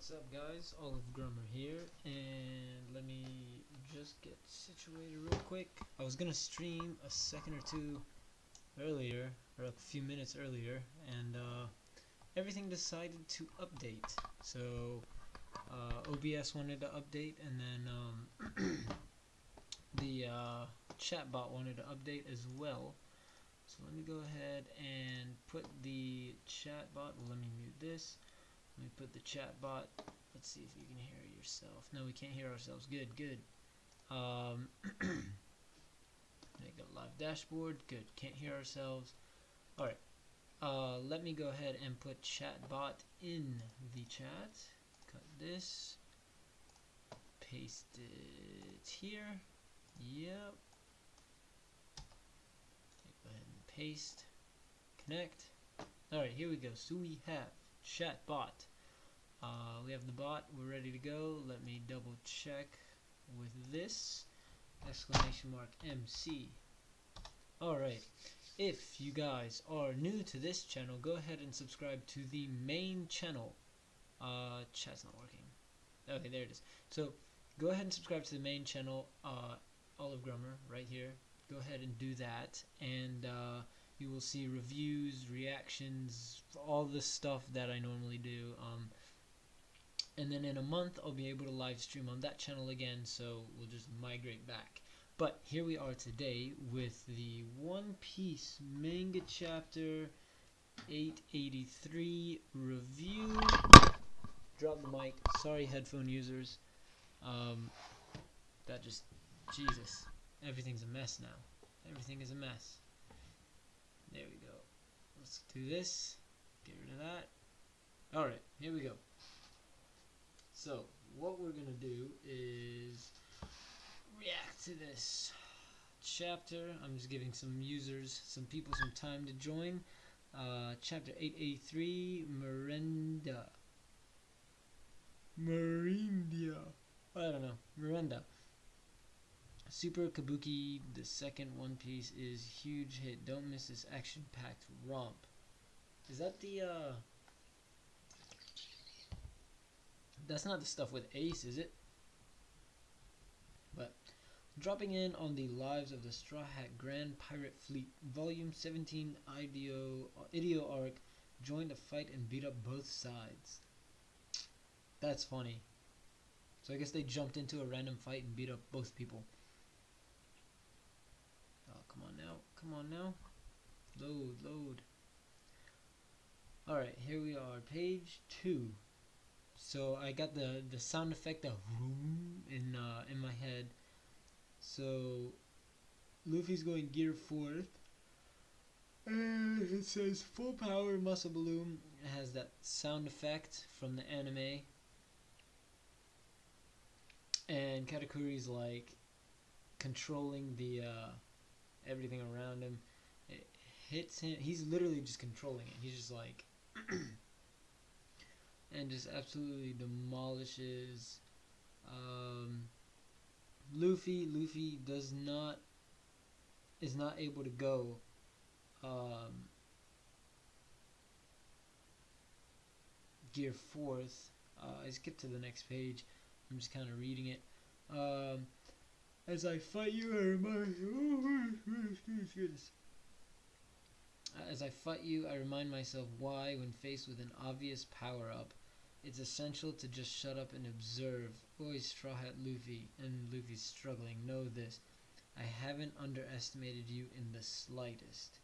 What's up, guys? Olive Grummer here, and let me just get situated real quick. I was gonna stream a second or two earlier, or a few minutes earlier, and everything decided to update. So OBS wanted to update, and then the chatbot wanted to update as well. So let me go ahead and put the chatbot. Let me mute this. Let me put the chat bot. Let's see if you can hear yourself. No, we can't hear ourselves. Good. Make a live dashboard. Good. Can't hear ourselves. Alright. Let me go ahead and put chat bot in the chat. Cut this. Paste it here. Yep. Okay, go ahead and paste. Connect. Alright, here we go. So we have chat bot. We have the bot. We're ready to go. Let me double check with this. Exclamation mark MC. Alright. If you guys are new to this channel, go ahead and subscribe to the main channel. Chat's not working. Okay, there it is. So go ahead and subscribe to the main channel, Olive Grummer, right here. Go ahead and do that, and you will see reviews, reactions, all the stuff that I normally do. And then in a month, I'll be able to live stream on that channel again, so we'll just migrate back. But here we are today with the One Piece Manga Chapter 883 review. Drop the mic. Sorry, headphone users. That just, Jesus. Everything's a mess now. Everything is a mess. There we go. Let's do this. Get rid of that. Alright, here we go. So, what we're going to do is react to this chapter. I'm just giving some users, some people, some time to join. Chapter 883, Merindia. I don't know. Miranda. Super Kabuki, the second One Piece is huge hit. Don't miss this action-packed romp. Is that the, That's not the stuff with Ace, is it? But, dropping in on the Lives of the Straw Hat Grand Pirate Fleet, Volume 17 Ideo Arc, joined a fight and beat up both sides. That's funny. So I guess they jumped into a random fight and beat up both people. Oh, come on now. Come on now. Load. Alright, here we are. Page 2. So I got the sound effect of vroom in my head. So Luffy's going gear 4th. And it says full power muscle balloon. It has that sound effect from the anime. And Katakuri's like controlling the everything around him. It hits him. He's literally just controlling it. He's just like and just absolutely demolishes Luffy. Luffy is not able to go gear 4th. I skip to the next page. I'm just kind of reading it. As I fight you, I remind myself why, when faced with an obvious power-up, it's essential to just shut up and observe. Always Straw Hat Luffy, and Luffy's struggling. Know this. I haven't underestimated you in the slightest.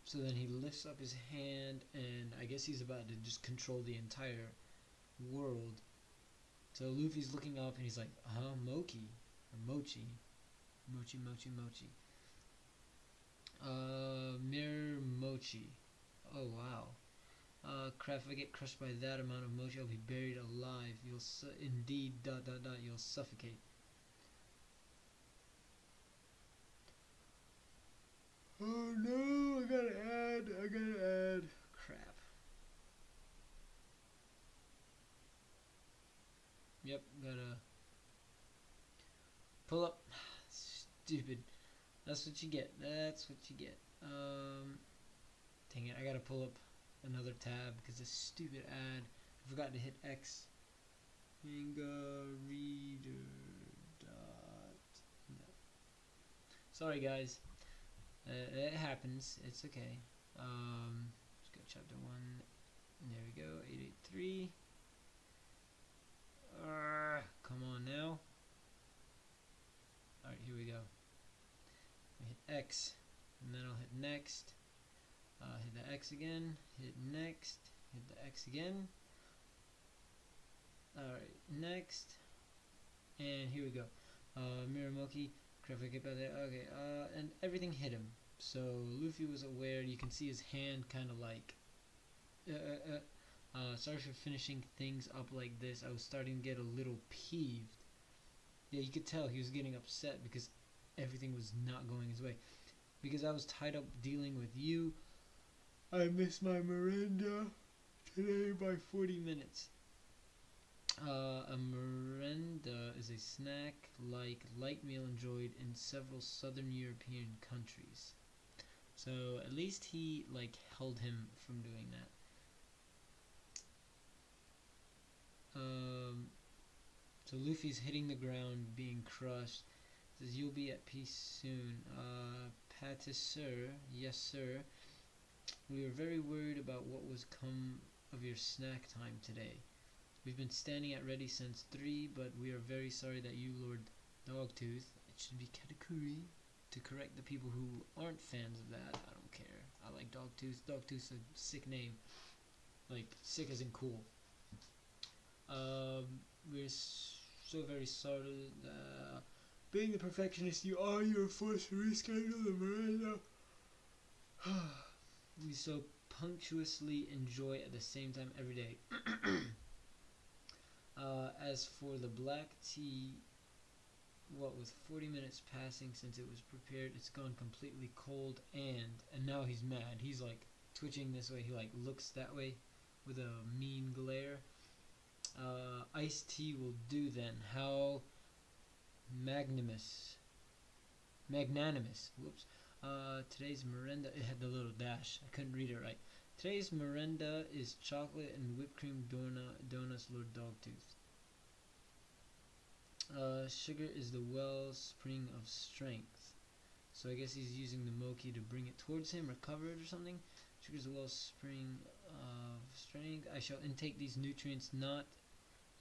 So then he lifts up his hand, and I guess he's about to just control the entire world. So Luffy's looking up, and he's like, Mochi. Or Mochi. Mochi. Mirror Mochi. Oh, wow. Crap, if I get crushed by that amount of Mochi, I'll be buried alive. You'll indeed, ... you'll suffocate. Oh no, I gotta add. Crap. Yep, gotta pull up. Stupid. That's what you get. Dang it, I gotta pull up another tab because this stupid ad. I forgot to hit X. Manga reader dot. No. Sorry guys. It happens. It's okay. Let's go chapter 1. There we go. 883. Come on now. Alright, here we go. I hit X, and then I'll hit next. Hit the X again. Hit next. Hit the X again. Alright, next. And here we go. Miramoki. Crap, I get by there. Okay, and everything hit him. So Luffy was aware. You can see his hand kind of like. Sorry for finishing things up like this. I was starting to get a little peeved. Yeah, you could tell he was getting upset because everything was not going his way. Because I was tied up dealing with you, I missed my Miranda today by 40 minutes. A Miranda is a snack-like light meal enjoyed in several southern European countries. So at least he like held him from doing that. So Luffy's hitting the ground, being crushed. Says you'll be at peace soon. Pâtisseur, yes sir. We were very worried about what was come of your snack time today. We've been standing at ready since 3, but we are very sorry that you, Lord Dogtooth, it should be Katakuri, to correct the people who aren't fans of that. I don't care. I like Dogtooth. Dogtooth's a sick name. Like, sick as in cool. We're so very sorry. Being the perfectionist you are, you are forced to reschedule the Miranda. We so punctuously enjoy at the same time every day. As for the black tea, what with 40 minutes passing since it was prepared, it's gone completely cold, and now he's mad. He's like twitching this way. He like looks that way with a mean glare. Iced tea will do then. How magnanimous. Whoops. Today's Miranda, it had the little dash. I couldn't read it right. Today's Miranda is chocolate and whipped cream donuts, Lord Dogtooth. Sugar is the wellspring of strength. So I guess he's using the Moki to bring it towards him, recover it or something. Sugar is the wellspring of strength. I shall intake these nutrients, not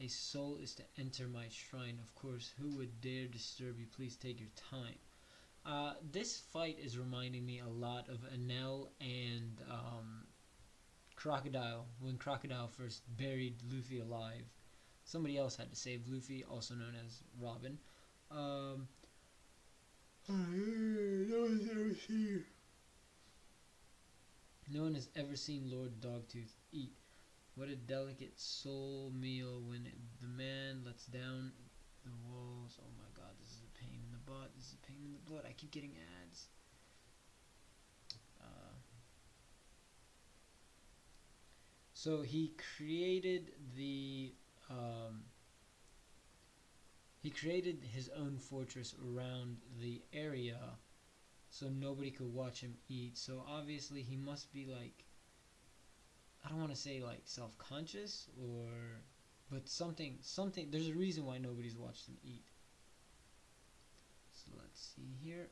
a soul is to enter my shrine. Of course, who would dare disturb you? Please take your time. This fight is reminding me a lot of Enel and Crocodile, when Crocodile first buried Luffy alive. Somebody else had to save Luffy, also known as Robin. No one has ever seen Lord Dogtooth eat. What a delicate soul meal when the man lets down the walls. Oh my god, this is a pain in the butt. This is a pain in the butt. I keep getting ads. So he created his own fortress around the area so nobody could watch him eat. So obviously he must be like, I don't want to say like self-conscious but something, there's a reason why nobody's watched him eat. So let's see here.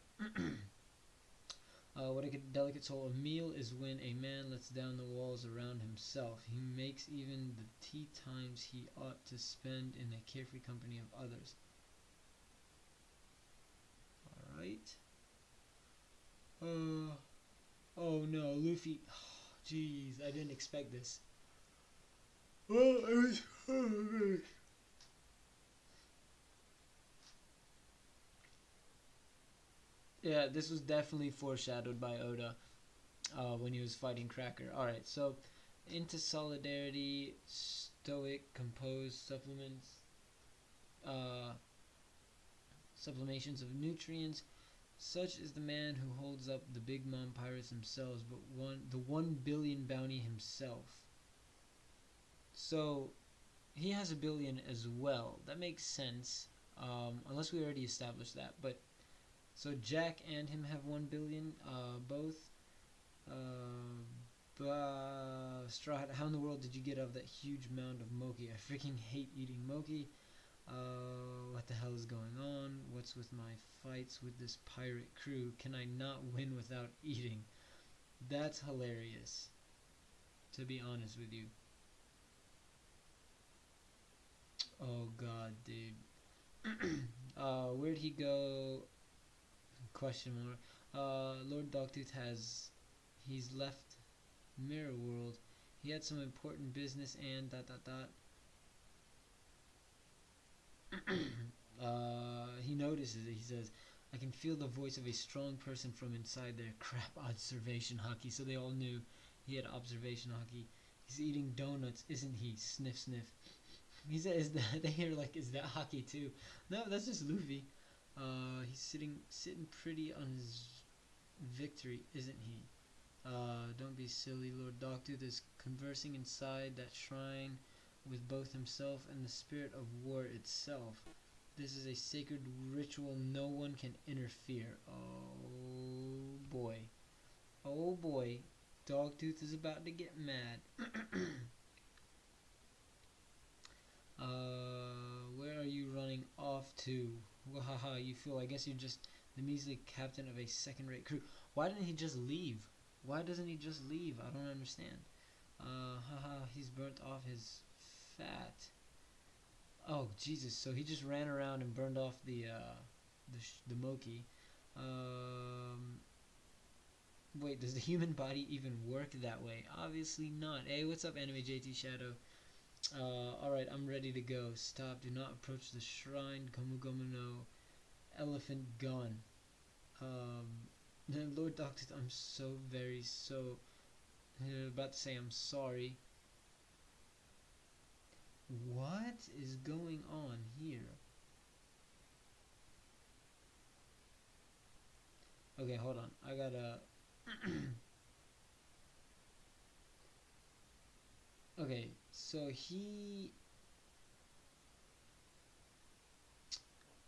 What a delicate soul. A meal is when a man lets down the walls around himself. He makes even the tea times he ought to spend in the carefree company of others. Alright. Oh no, Luffy. Jeez, I didn't expect this. Well, I was hungry. Yeah, this was definitely foreshadowed by Oda when he was fighting Cracker. Alright, so into solidarity, stoic, composed supplements, sublimations of nutrients. Such is the man who holds up the Big Mom pirates themselves, but the 1 billion bounty himself. So he has a billion as well. That makes sense, unless we already established that. But so Jack and him have 1 billion, both. Straw Hat, how in the world did you get out of that huge mound of mochi? I freaking hate eating mochi. What the hell is going on? What's with my fights with this pirate crew? Can I not win without eating? That's hilarious, to be honest with you. Oh god, dude. Where'd he go? Question mark. Lord Dogtooth he's left Mirror World. He had some important business and dot dot dot. He notices it. He says, I can feel the voice of a strong person from inside there. Crap, observation hockey. So they all knew he had observation hockey. He's eating donuts, isn't he? Sniff, sniff. He said, is that, they hear like, is that hockey too? No, that's just Luffy. He's sitting pretty on his victory, isn't he? Don't be silly. Lord Dogtooth is conversing inside that shrine with both himself and the spirit of war itself. This is a sacred ritual. No one can interfere. Oh boy. Oh boy. Dogtooth is about to get mad. Where are you running off to? Wahaha, you fool. I guess you're just the measly captain of a second-rate crew. Why didn't he just leave? Why doesn't he just leave? I don't understand. Haha, he's burnt off his fat. Oh, Jesus. So he just ran around and burned off the mochi. Wait, does the human body even work that way? Obviously not. Hey, what's up, Anime JT Shadow? Alright, I'm ready to go. Stop. Do not approach the shrine. Gomu Gomu no elephant gun. Lord Doctor, I'm about to say I'm sorry. What is going on here? Okay, hold on. I gotta... Okay, so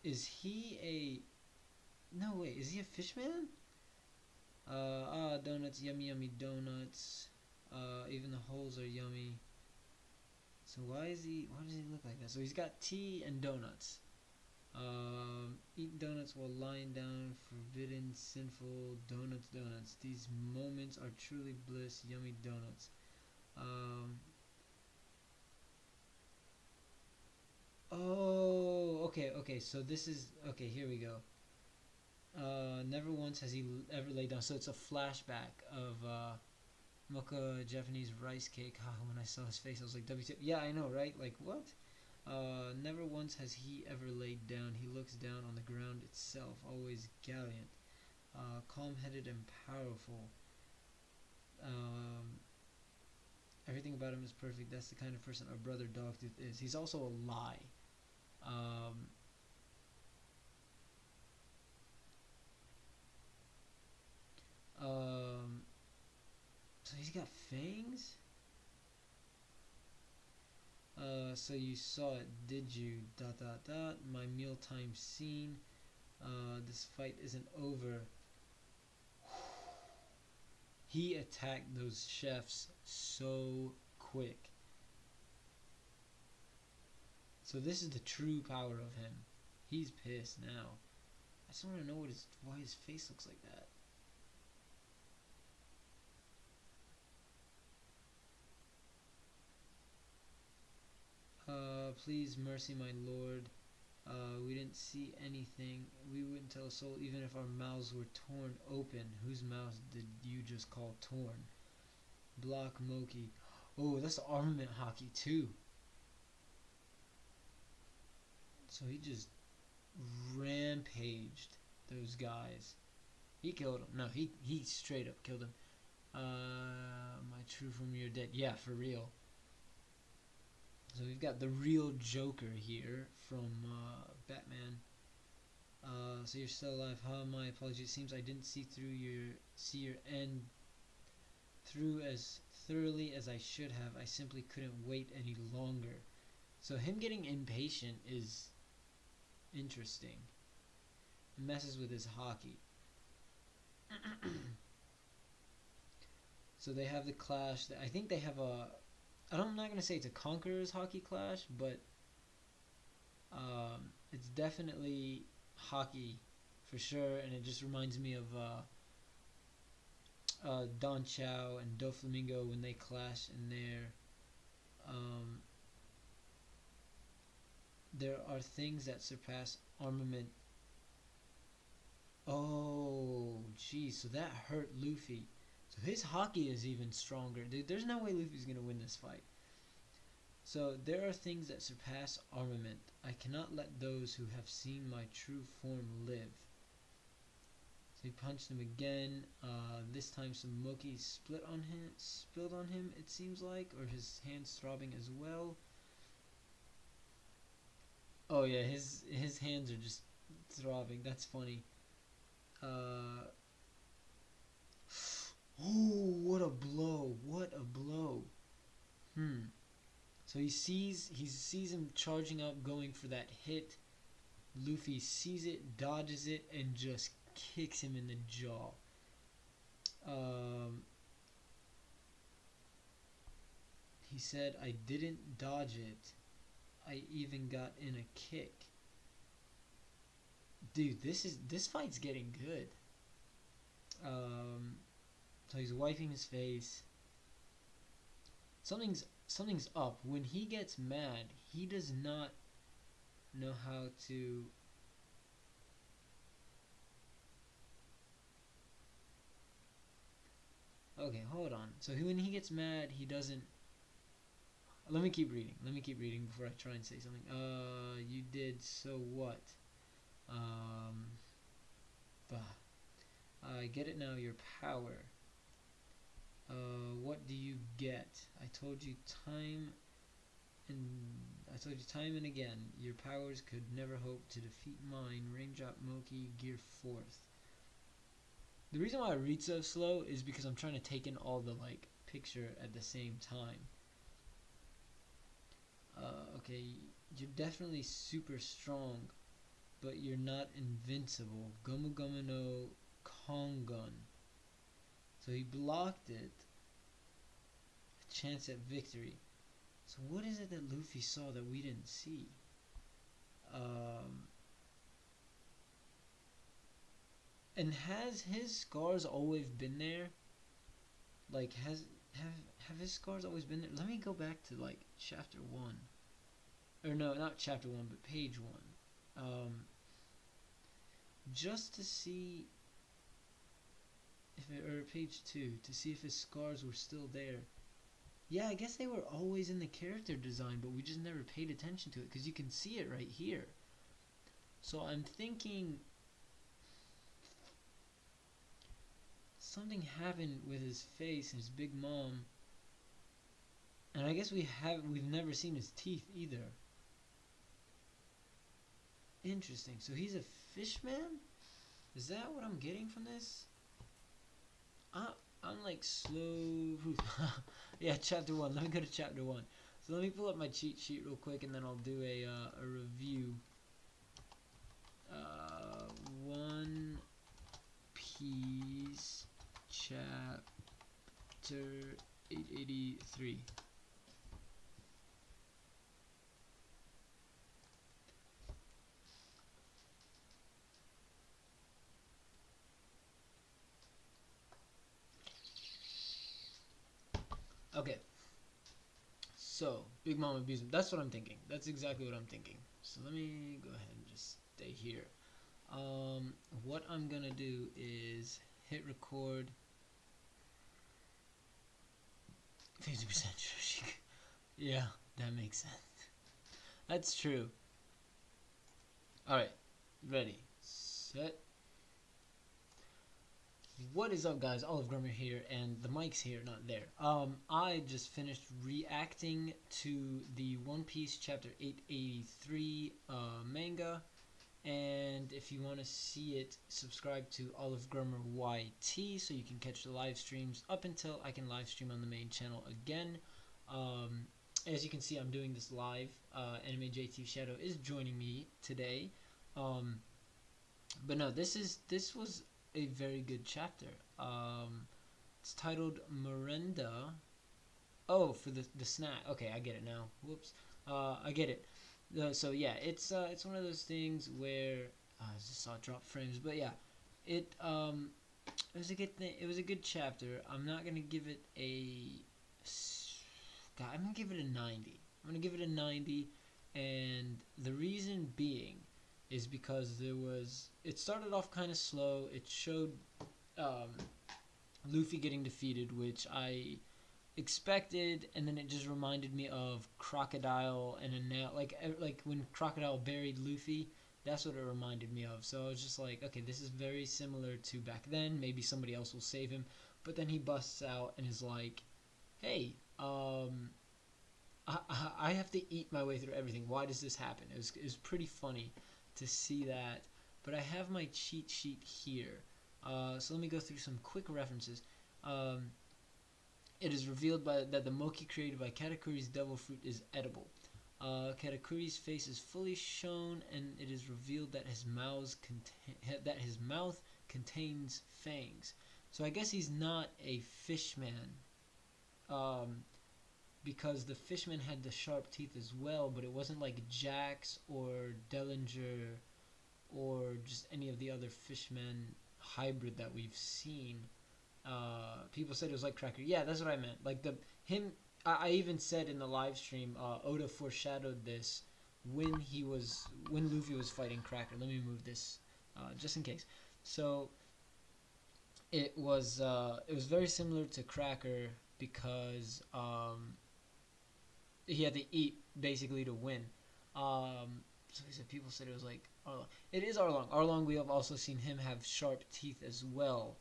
is he a... No, wait, is he a fishman? Donuts, yummy yummy donuts. Even the holes are yummy. So why does he look like that? So he's got tea and donuts. Eat donuts while lying down, forbidden, sinful, donuts. These moments are truly bliss, yummy donuts. Oh, okay, so this is, okay, here we go. Never once has he ever laid down, so it's a flashback of, mocha Japanese rice cake. When I saw his face, I was like, WTF. Yeah, I know, right? Like, what? Never once has he ever laid down. He looks down on the ground itself, always gallant, calm-headed and powerful. Everything about him is perfect. That's the kind of person our brother Dogtooth is. He's also a lie. So he's got fangs? So you saw it, did you? ... My mealtime scene. This fight isn't over. He attacked those chefs so quick. So this is the true power of him. He's pissed now. I just want to know why his face looks like that. Please, mercy, my lord. We didn't see anything. We wouldn't tell a soul even if our mouths were torn open. Whose mouths did you just call torn? Block Moki. Oh, that's armament hockey too. So he just rampaged those guys. He killed him. No, he straight up killed him. My true from your dead. Yeah, for real. So we've got the real Joker here from Batman. So you're still alive. My apologies. It seems I didn't see your end through as thoroughly as I should have. I simply couldn't wait any longer. So him getting impatient is interesting. It messes with his hockey. So they have the clash. I think they have a. I'm not gonna say it's a Conquerors hockey clash, but it's definitely hockey for sure, and it just reminds me of Don Chow and Doflamingo when they clash in there. There are things that surpass armament. Oh, geez, so that hurt Luffy. So his hockey is even stronger. Dude, there's no way Luffy's gonna win this fight. So there are things that surpass armament. I cannot let those who have seen my true form live. So he punched him again. This time some Moki spilled on him, it seems like, or his hands throbbing as well. Oh yeah, his hands are just throbbing. That's funny. Oh, what a blow! What a blow! So he sees him charging up, going for that hit. Luffy sees it, dodges it, and just kicks him in the jaw. He said, "I didn't dodge it. I even got in a kick." Dude, this fight's getting good. So he's wiping his face. Something's up. When he gets mad, he does not know how to. Okay, hold on. So when he gets mad, he doesn't. Let me keep reading. Let me keep reading before I try and say something. You did so what? I get it now. Your power. What do you get? I told you time and again, your powers could never hope to defeat mine. Raindrop Moki, Gear 4th. The reason why I read so slow is because I'm trying to take in all the picture at the same time. Okay, you're definitely super strong, but you're not invincible. Gomu Gomu no Kongon. So he blocked it. A chance at victory. So what is it that Luffy saw that we didn't see? And has his scars always been there? Like, have his scars always been there? Let me go back to chapter 1. Or no, not chapter 1, but page 1. Just to see or page 2, to see if his scars were still there. Yeah, I guess they were always in the character design, but we just never paid attention to it, because you can see it right here. So I'm thinking something happened with his face and his big mom, and I guess we've never seen his teeth either. Interesting. So he's a fishman? Is that what I'm getting from this? I'm slow. Yeah, chapter 1. Let me go to chapter 1. So let me pull up my cheat sheet real quick, and then I'll do a review. One Piece chapter 883. Okay. So, Big Mom abused him. That's what I'm thinking. That's exactly what I'm thinking. So let me go ahead and just stay here. What I'm gonna do is hit record. 50% sure. Yeah, that makes sense. That's true. Alright, ready, set. What is up, guys? Olive Grummer here, and the mic's here, not there. I just finished reacting to the One Piece chapter 883 manga, and if you want to see it, subscribe to Olive Grummer YT so you can catch the live streams up until I can live stream on the main channel again. As you can see, I'm doing this live. Anime JT Shadow is joining me today, but no, this was a very good chapter. It's titled Merenda. Oh, for the snack. Okay, I get it now. Whoops. I get it. So yeah, it's one of those things where I just saw drop frames, but yeah, it was a good thing. It was a good chapter. I'm not gonna give it a. God, I'm gonna give it a 90. I'm gonna give it a 90, and the reason being is because it started off kind of slow. It showed um, Luffy getting defeated, which I expected, and then it just reminded me of Crocodile and a nail, like when Crocodile buried Luffy. That's what it reminded me of. So I was just like, okay, this is very similar to back then. Maybe somebody else will save him. But then he busts out and is like, hey, I have to eat my way through everything. Why does this happen? It was pretty funny to see that. But I have my cheat sheet here. So let me go through some quick references. It is revealed that the mochi created by Katakuri's devil fruit is edible. Katakuri's face is fully shown, and it is revealed that his mouth contains fangs. So I guess he's not a fishman, because the fishman had the sharp teeth as well, but it wasn't like Jax or Dellinger or just any of the other fishmen hybrid that we've seen. People said it was like Cracker. Yeah, that's what I meant. Like I even said in the live stream, Oda foreshadowed this when Luffy was fighting Cracker. Let me move this, just in case. So it was very similar to Cracker because he had to eat basically to win. So he said people said it was like Arlong. It is Arlong. Arlong, we have also seen him have sharp teeth as well.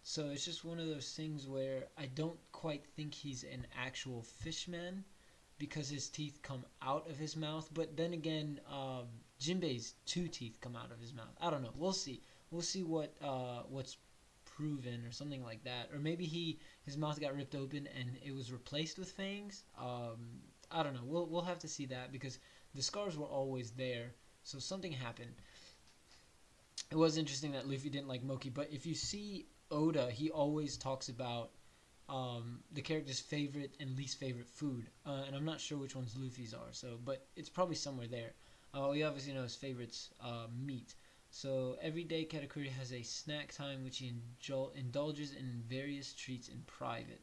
So it's just one of those things where I don't quite think he's an actual fishman because his teeth come out of his mouth. But then again, Jinbei's 2 teeth come out of his mouth. I don't know. We'll see. We'll see what's proven or something like that. Or maybe his mouth got ripped open and it was replaced with fangs. I don't know. We'll have to see that because the scars were always there. So something happened. It was interesting that Luffy didn't like Moki, but if you see Oda, he always talks about the character's favorite and least favorite food, and I'm not sure which ones Luffy's are. But it's probably somewhere there. We obviously know his favorite's meat. So every day, Katakuri has a snack time, which he indulges in various treats in private.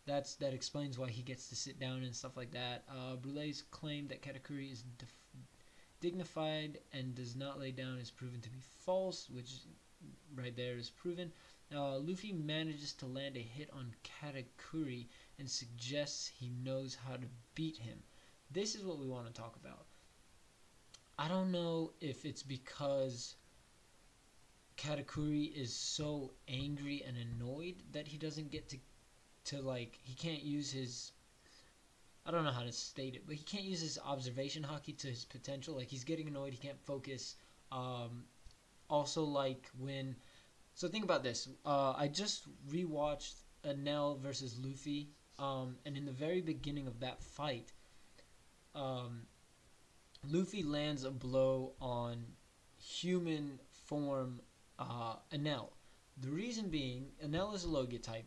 That explains why he gets to sit down and stuff like that. Brulee's claim that Katakuri is dignified and does not lay down is proven to be false, which right there is proven. Luffy manages to land a hit on Katakuri and suggests he knows how to beat him. This is what we want to talk about. I don't know if it's because Katakuri is so angry and annoyed that he doesn't get to like, he can't use his, I don't know how to state it, but he can't use his observation haki to his potential. Like, he's getting annoyed, he can't focus. Also, like, so think about this. I just rewatched Enel versus Luffy, and in the very beginning of that fight, Luffy lands a blow on human form Enel. The reason being, Enel is a Logia type,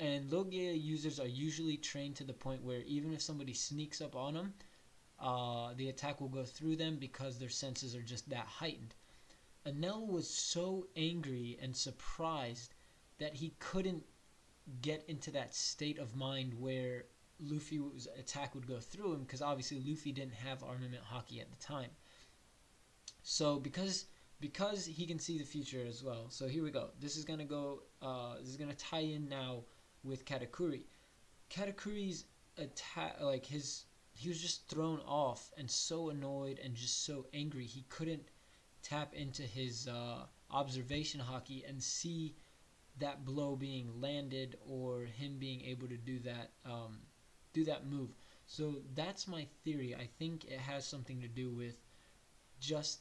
and Logia users are usually trained to the point where even if somebody sneaks up on them, the attack will go through them because their senses are just that heightened. Enel was so angry and surprised that he couldn't get into that state of mind where Luffy's attack would go through him, because obviously Luffy didn't have armament haki at the time. So because he can see the future as well. So here we go. This is gonna tie in now with Katakuri. Katakuri's attack, like he was just thrown off and so annoyed and just so angry he couldn't tap into his observation haki and see that blow being landed or him being able to do that move. So that's my theory. I think it has something to do with just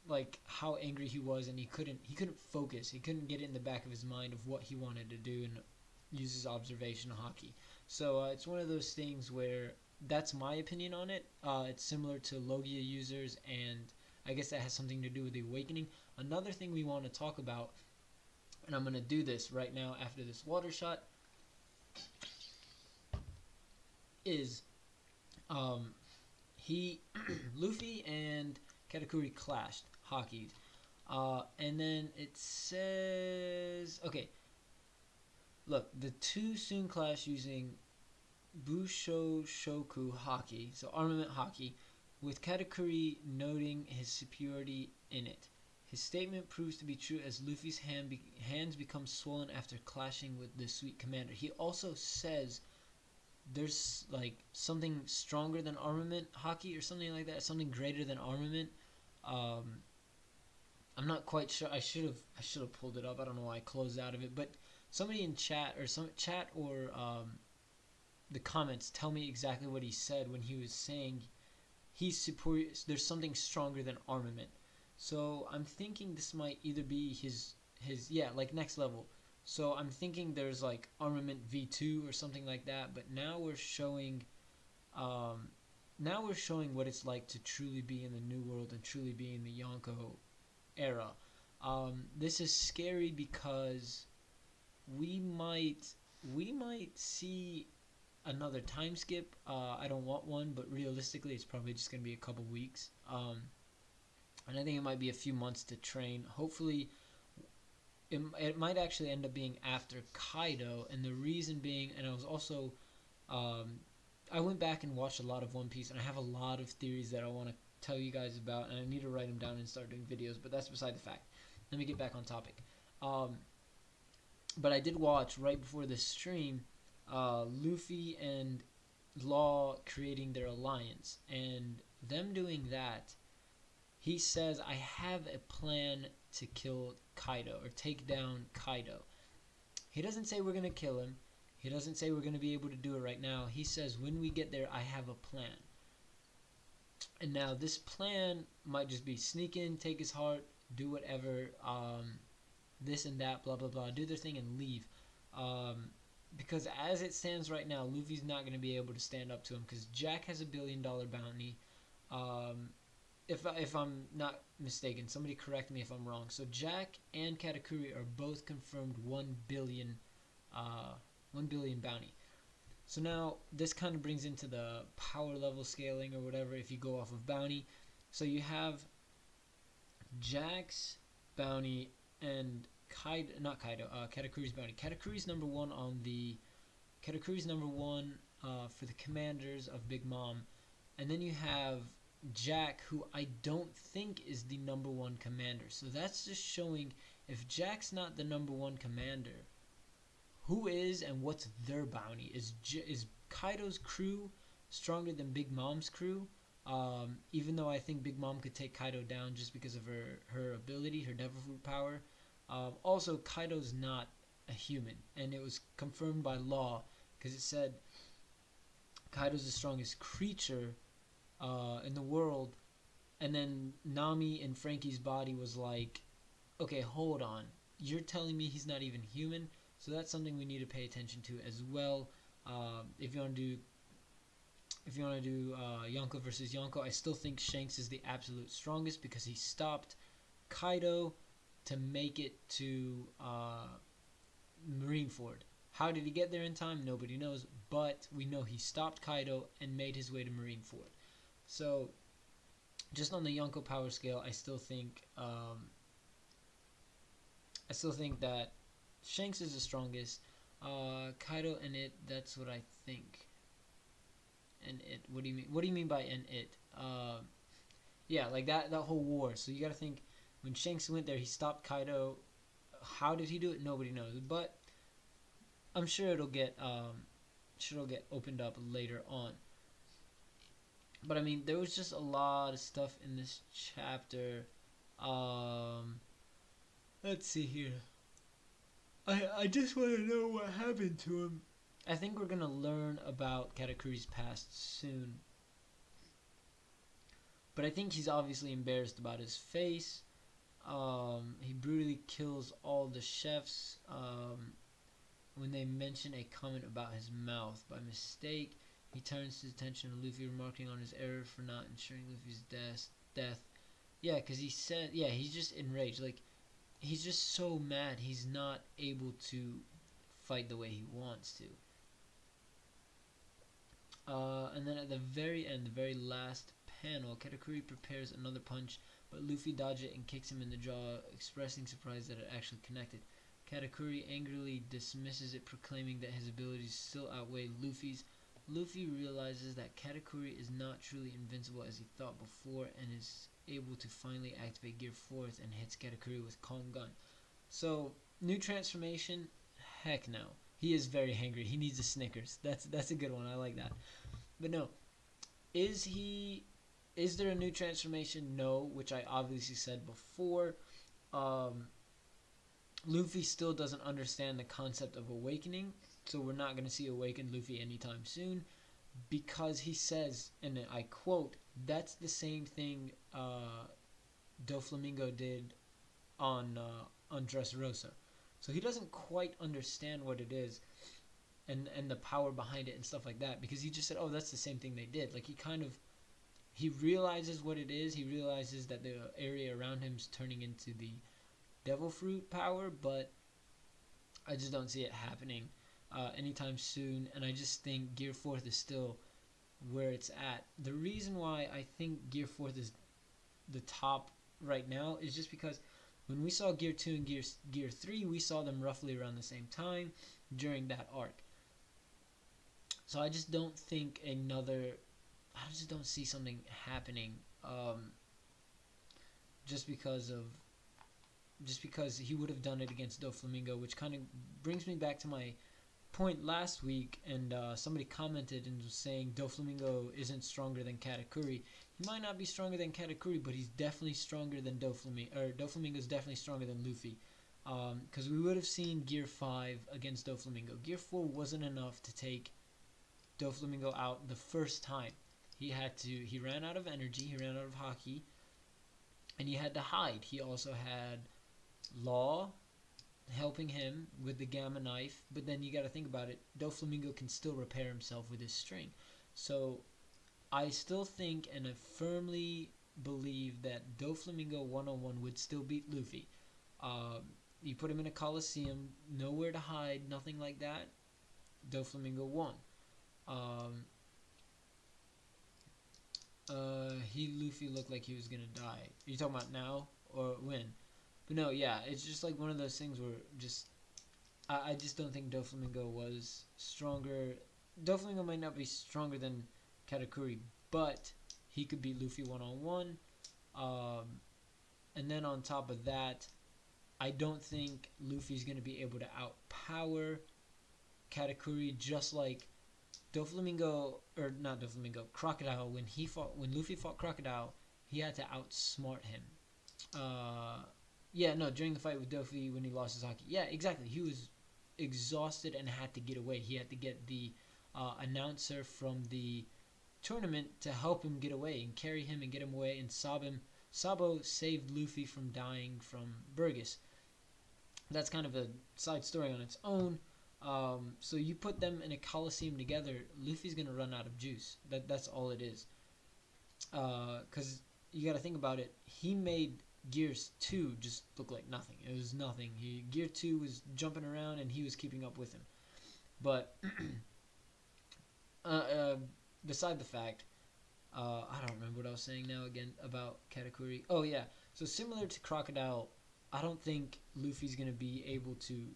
like how angry he was, and he couldn't focus. He couldn't get it in the back of his mind of what he wanted to do and use his observation haki. So it's one of those things where that's my opinion on it. It's similar to Logia users, and I guess that has something to do with the awakening. Another thing we want to talk about and I'm gonna do this right now after this water shot, is he Luffy and Katakuri clashed Haki, and then it says, okay, look, the two soon clash using Busho Shoku Haki, so armament Haki, with Katakuri noting his superiority in it. His statement proves to be true as Luffy's hands become swollen after clashing with the Sweet Commander. He also says there's like something stronger than armament Haki or something like that, something greater than armament. I'm not quite sure. I should have pulled it up. I don't know why I closed out of it, but somebody in chat or the comments tell me exactly what he said when he was saying he's superior. There's something stronger than armament. So I'm thinking this might either be his like next level. So I'm thinking there's like armament V2 or something like that. But now we're showing what it's like to truly be in the New World and truly be in the Yonko era. This is scary because we might see another time skip. I don't want one, but realistically it's probably just going to be a couple weeks. And I think it might be a few months to train. Hopefully it might actually end up being after Kaido, and the reason being, and I was also I went back and watched a lot of One Piece, and I have a lot of theories that I want to tell you guys about, and I need to write them down and start doing videos, but that's beside the fact. Let me get back on topic. But I did watch right before this stream Luffy and Law creating their alliance, and them doing that. He says, I have a plan to kill Kaido or take down Kaido. He doesn't say we're going to kill him. He doesn't say we're going to be able to do it right now. He says, when we get there, I have a plan. And now this plan might just be sneak in, take his heart, do whatever, this and that, blah, blah, blah, do their thing and leave. Because as it stands right now, Luffy's not going to be able to stand up to him because Jack has $1 billion bounty. If I'm not mistaken, somebody correct me if I'm wrong. So Jack and Katakuri are both confirmed 1 billion bounty. So now this kind of brings into the power level scaling or whatever if you go off of bounty. So you have Jack's bounty and Katakuri's bounty. Katakuri's number one for the commanders of Big Mom, and then you have Jack, who I don't think is the number one commander. So that's just showing if Jack's not the number one commander, who is and what's their bounty? Is Kaido's crew stronger than Big Mom's crew? Even though I think Big Mom could take Kaido down just because of her ability, her Devil Fruit power. Also, Kaido's not a human, and it was confirmed by Law because it said Kaido's the strongest creature in the world, and then Nami and Frankie's body was like, okay, hold on, you're telling me he's not even human? So that's something we need to pay attention to as well. If you want to do Yonko versus Yonko, I still think Shanks is the absolute strongest because he stopped Kaido to make it to Marineford. How did he get there in time? Nobody knows, but we know he stopped Kaido and made his way to Marineford. So, just on the Yonko power scale, I still think that Shanks is the strongest. Kaido and it, that's what I think. And it, what do you mean? What do you mean by and it? Yeah, like that whole war. So you got to think when Shanks went there, he stopped Kaido. How did he do it? Nobody knows. But I'm sure it'll get opened up later on. But I mean, there was just a lot of stuff in this chapter. Let's see here. I just want to know what happened to him. I think we're gonna learn about Katakuri's past soon. But I think he's obviously embarrassed about his face. He brutally kills all the chefs when they mention a comment about his mouth by mistake. He turns his attention to Luffy, remarking on his error for not ensuring Luffy's death. Yeah, because he said, yeah, he's just enraged. Like, he's just so mad he's not able to fight the way he wants to. And then at the very end, the very last panel, Katakuri prepares another punch, but Luffy dodges it and kicks him in the jaw, expressing surprise that it actually connected. Katakuri angrily dismisses it, proclaiming that his abilities still outweigh Luffy's. Luffy realizes that Katakuri is not truly invincible as he thought before, and is able to finally activate Gear 4th and hits Katakuri with Calm Gun. So, new transformation? Heck no. He is very hangry. He needs a Snickers. That's a good one. I like that. But no. Is there a new transformation? No, which I obviously said before. Luffy still doesn't understand the concept of awakening, so we're not going to see awakened Luffy anytime soon, because he says, and I quote, that's the same thing Doflamingo did on Dressrosa. So he doesn't quite understand what it is and the power behind it and stuff like that, because he just said, oh, that's the same thing they did. Like, he realizes what it is. He realizes that the area around him is turning into the devil fruit power, but I just don't see it happening anytime soon, and I just think Gear 4th is still where it's at. The reason why I think Gear 4th is the top right now is just because when we saw Gear 2 and Gear 3, we saw them roughly around the same time during that arc. So I just don't think I just don't see something happening just because he would have done it against Doflamingo, which kind of brings me back to my point last week, and somebody commented and was saying Doflamingo isn't stronger than Katakuri. He might not be stronger than Katakuri, but he's definitely stronger than Doflamingo, or Doflamingo's definitely stronger than Luffy. Because we would have seen Gear 5 against Doflamingo. Gear 4 wasn't enough to take Doflamingo out the first time. He ran out of energy, he ran out of haki, and he had to hide. He also had Law helping him with the Gamma Knife, but then you got to think about it, Doflamingo can still repair himself with his string. So I still think and I firmly believe that Doflamingo one-on-one would still beat Luffy. You put him in a Coliseum, nowhere to hide, nothing like that, Doflamingo won. Luffy looked like he was gonna die. Are you talking about now or when? But no, yeah, it's just like one of those things where I just don't think Doflamingo was stronger. Doflamingo might not be stronger than Katakuri, but he could beat Luffy one-on-one. And then on top of that, I don't think Luffy's going to be able to outpower Katakuri, just like Doflamingo, or not Doflamingo, Crocodile, when Luffy fought Crocodile, he had to outsmart him. During the fight with Dofi when he lost his haki. Yeah, exactly. He was exhausted and had to get away. He had to get the announcer from the tournament to help him get away and carry him and get him away and Sabo saved Luffy from dying from Burgess. That's kind of a side story on its own. So you put them in a Coliseum together, Luffy's going to run out of juice. That's all it is. Because you got to think about it. He made Gears 2 just look like nothing. It was nothing. Gear 2 was jumping around and he was keeping up with him. But beside the fact, I don't remember what I was saying now again about Katakuri. Oh yeah, so similar to Crocodile, I don't think Luffy's going to be able to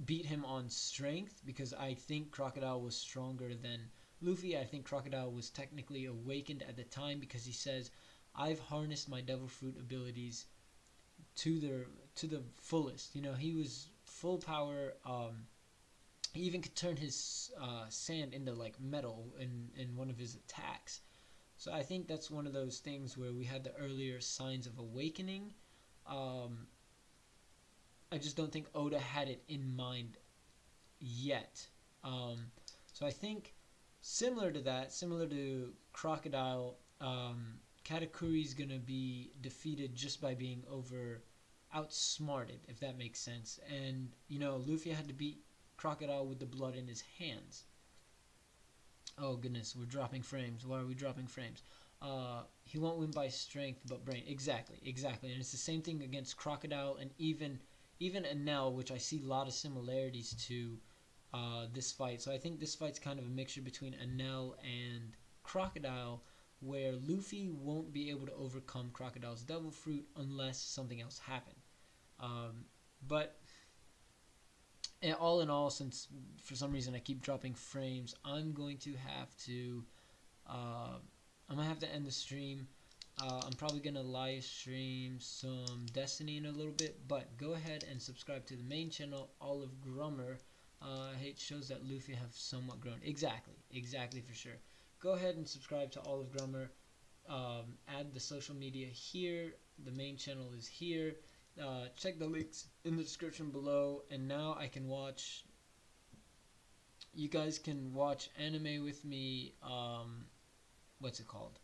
beat him on strength, because I think Crocodile was stronger than Luffy. I think Crocodile was technically awakened at the time, because he says, I've harnessed my devil fruit abilities to the fullest. You know, he was full power. He even could turn his sand into like metal in one of his attacks. So I think that's one of those things where we had the earlier signs of awakening. I just don't think Oda had it in mind yet. So I think similar to that, similar to Crocodile, Katakuri's gonna be defeated just by being outsmarted, if that makes sense. And you know, Luffy had to beat Crocodile with the blood in his hands. Oh goodness, we're dropping frames. Why are we dropping frames? he won't win by strength but brain. Exactly, and it's the same thing against Crocodile and even Enel, which I see a lot of similarities to this fight. So I think this fight's kind of a mixture between Enel and Crocodile, where Luffy won't be able to overcome Crocodile's Devil Fruit unless something else happened. But all in all, since for some reason I keep dropping frames, I'm going to have to end the stream. I'm probably gonna live stream some Destiny in a little bit, but go ahead and subscribe to the main channel, Olive Grummer. It shows that Luffy have somewhat grown. Exactly for sure. Go ahead and subscribe to Olive Grummer. Add the social media here. The main channel is here. Check the links in the description below. And now I can watch. You guys can watch anime with me. What's it called?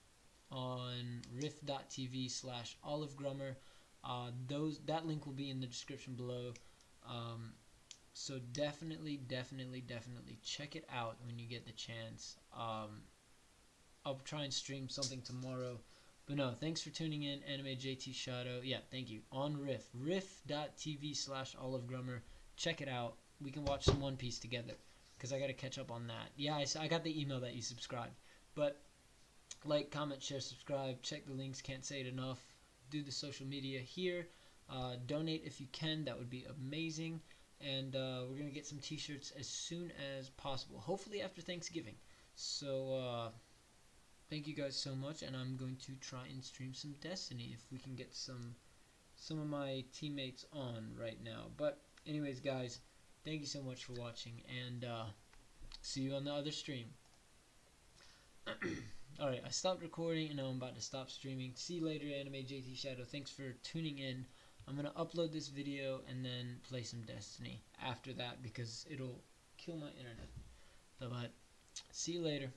On riff.tv/olivegrummer. That link will be in the description below. So definitely check it out when you get the chance. I'll try and stream something tomorrow. But no, thanks for tuning in, Anime JT Shadow. Yeah, thank you. On riff.tv/olivegrummer. Check it out. We can watch some One Piece together, because I got to catch up on that. Yeah, I got the email that you subscribed. But like, comment, share, subscribe. Check the links. Can't say it enough. Do the social media here. Donate if you can. That would be amazing. And we're going to get some t-shirts as soon as possible. Hopefully after Thanksgiving. So, thank you guys so much. And I'm going to try and stream some Destiny if we can get some of my teammates on right now. But anyways, guys, thank you so much for watching. And see you on the other stream. Alright, I stopped recording and now I'm about to stop streaming. See you later, Anime JT Shadow. Thanks for tuning in. I'm going to upload this video and then play some Destiny after that, because it'll kill my internet. But see you later.